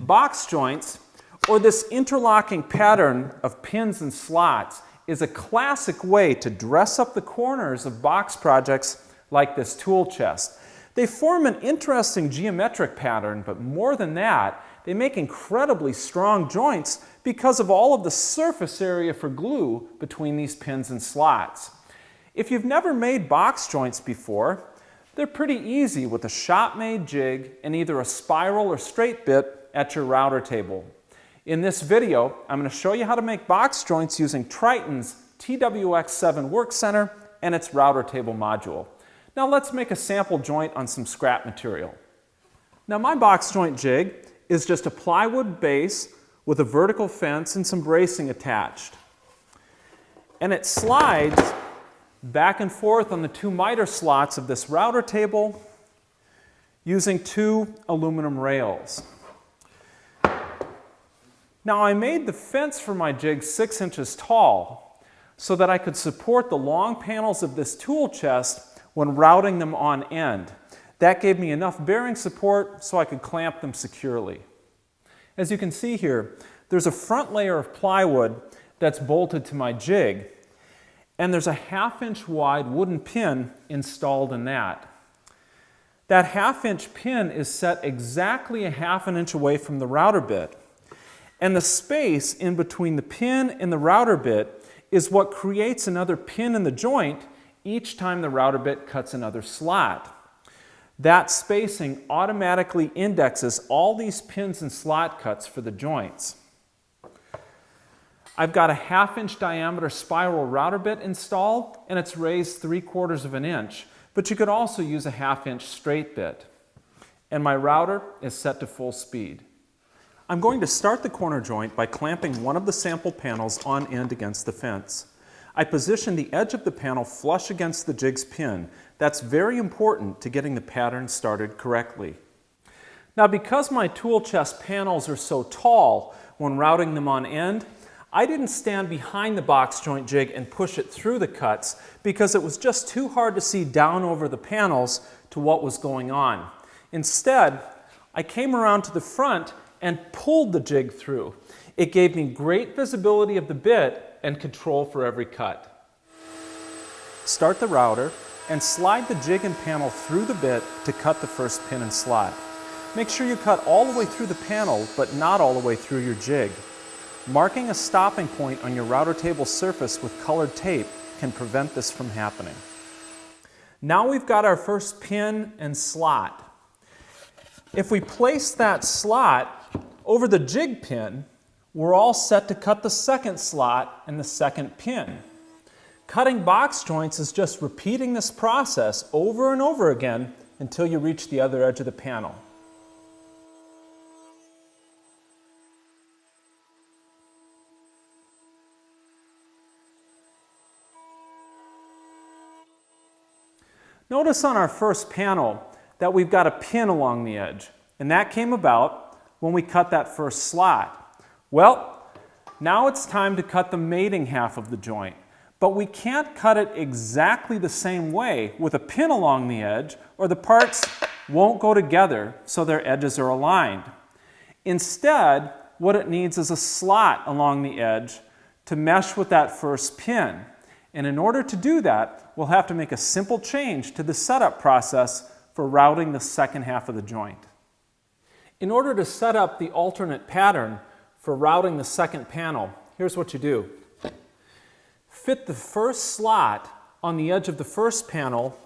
Box joints, or this interlocking pattern of pins and slots, is a classic way to dress up the corners of box projects like this tool chest. They form an interesting geometric pattern, but more than that, they make incredibly strong joints because of all of the surface area for glue between these pins and slots. If you've never made box joints before, they're pretty easy with a shop-made jig and either a spiral or straight bit at your router table. In this video, I'm going to show you how to make box joints using Triton's TWX7 Workcentre and its router table module. Now let's make a sample joint on some scrap material. Now my box joint jig is just a plywood base with a vertical fence and some bracing attached. And it slides back and forth on the two miter slots of this router table using two aluminum rails. Now I made the fence for my jig 6 inches tall so that I could support the long panels of this tool chest when routing them on end. That gave me enough bearing support so I could clamp them securely. As you can see here, there's a front layer of plywood that's bolted to my jig, and there's a 1/2 inch wide wooden pin installed in that. That 1/2 inch pin is set exactly a 1/2 inch away from the router bit. And the space in between the pin and the router bit is what creates another pin in the joint each time the router bit cuts another slot. That spacing automatically indexes all these pins and slot cuts for the joints. I've got a 1/2 inch diameter spiral router bit installed, and it's raised 3/4 of an inch, but you could also use a 1/2 inch straight bit. And my router is set to full speed. I'm going to start the corner joint by clamping one of the sample panels on end against the fence. I position the edge of the panel flush against the jig's pin. That's very important to getting the pattern started correctly. Now, because my tool chest panels are so tall when routing them on end, I didn't stand behind the box joint jig and push it through the cuts because it was just too hard to see down over the panels to what was going on. Instead, I came around to the front and pulled the jig through. It gave me great visibility of the bit and control for every cut. Start the router and slide the jig and panel through the bit to cut the first pin and slot. Make sure you cut all the way through the panel, but not all the way through your jig. Marking a stopping point on your router table surface with colored tape can prevent this from happening. Now we've got our first pin and slot. If we place that slot over the jig pin, we're all set to cut the second slot and the second pin. Cutting box joints is just repeating this process over and over again until you reach the other edge of the panel. Notice on our first panel that we've got a pin along the edge, and that came about when we cut that first slot. Well, now it's time to cut the mating half of the joint, but we can't cut it exactly the same way with a pin along the edge, or the parts won't go together so their edges are aligned. Instead, what it needs is a slot along the edge to mesh with that first pin. And in order to do that, we'll have to make a simple change to the setup process for routing the second half of the joint. In order to set up the alternate pattern for routing the second panel, here's what you do. Fit the first slot on the edge of the first panel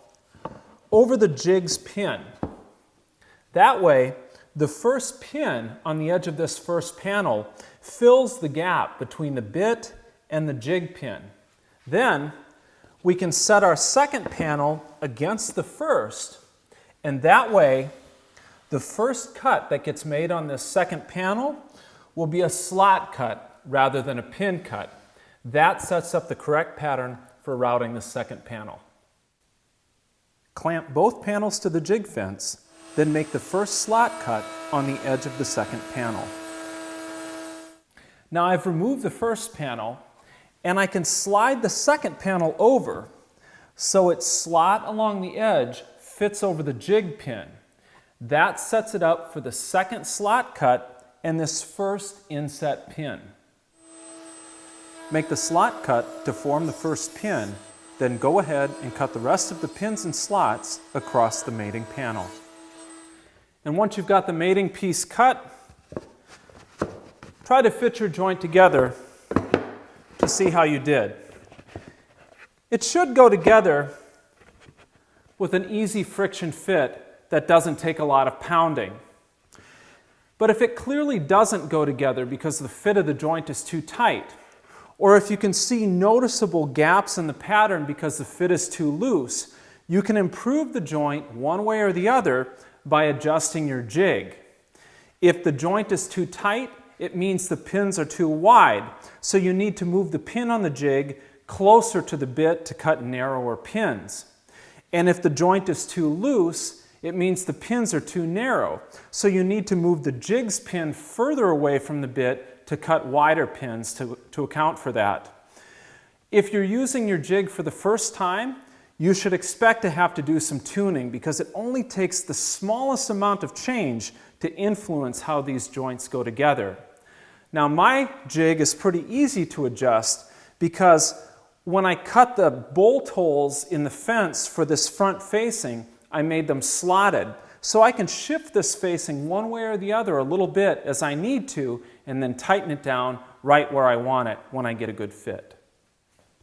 over the jig's pin. That way, the first pin on the edge of this first panel fills the gap between the bit and the jig pin. Then, we can set our second panel against the first, and that way, the first cut that gets made on this second panel will be a slot cut rather than a pin cut. That sets up the correct pattern for routing the second panel. Clamp both panels to the jig fence, then make the first slot cut on the edge of the second panel. Now I've removed the first panel, and I can slide the second panel over so its slot along the edge fits over the jig pin. That sets it up for the second slot cut and this first inset pin. Make the slot cut to form the first pin, then go ahead and cut the rest of the pins and slots across the mating panel. And once you've got the mating piece cut, try to fit your joint together to see how you did. It should go together with an easy friction fit that doesn't take a lot of pounding. But if it clearly doesn't go together because the fit of the joint is too tight, or if you can see noticeable gaps in the pattern because the fit is too loose, you can improve the joint one way or the other by adjusting your jig. If the joint is too tight, it means the pins are too wide, so you need to move the pin on the jig closer to the bit to cut narrower pins. And if the joint is too loose, it means the pins are too narrow, so you need to move the jig's pin further away from the bit to cut wider pins to account for that. If you're using your jig for the first time, you should expect to have to do some tuning because it only takes the smallest amount of change to influence how these joints go together. Now my jig is pretty easy to adjust because when I cut the bolt holes in the fence for this front facing, I made them slotted. So I can shift this facing one way or the other a little bit as I need to and then tighten it down right where I want it when I get a good fit.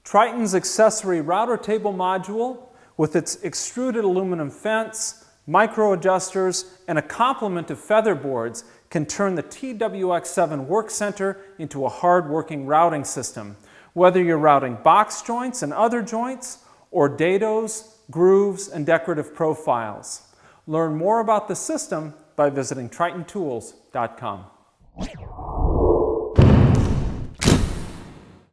Triton's accessory router table module with its extruded aluminum fence, micro adjusters, and a complement of feather boards can turn the TWX7 Workcentre into a hard-working routing system, whether you're routing box joints and other joints, or dados, grooves, and decorative profiles. Learn more about the system by visiting TritonTools.com.